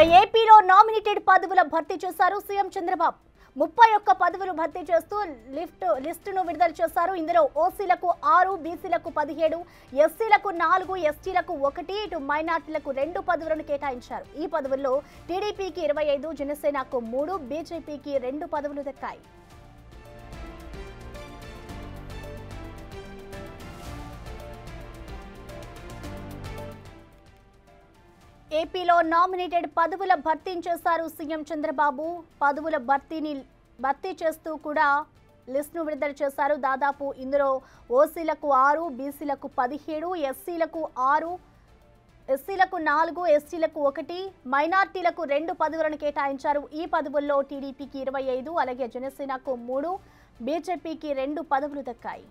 ఏపీలో నామినేటెడ్ పదవుల భర్తీ చేశారు సీఎం చంద్రబాబు. 31 పదవులు భర్తీ చేస్తూ లిస్టును విడుదల చేశారు. ఇందులో ఓసీలకు 6, బీసీలకు 17, ఎస్సీలకు 4, ఎస్టీలకు 1, ఇటు మైనార్టీలకు 2 పదవులను కేటాయించారు. ఈ పదవుల్లో టీడీపీకి 25, జనసేనకు 3, బీజేపీకి 2 పదవులు దక్కాయి. ఏపీలో నామినేటెడ్ పదవుల భర్తీ చేశారు సీఎం చంద్రబాబు. పదవుల భర్తీ చేస్తూ కూడా లిస్టును విడుదల చేశారు. దాదాపు ఇందులో ఓసీలకు 6, బీసీలకు 17, ఎస్సీలకు 6, ఎస్సీలకు 4, ఎస్టీలకు 1, మైనార్టీలకు 2 పదవులను కేటాయించారు. ఈ పదవుల్లో టీడీపీకి 25, అలాగే జనసేనకు 3, బీజేపీకి 2 పదవులు దక్కాయి.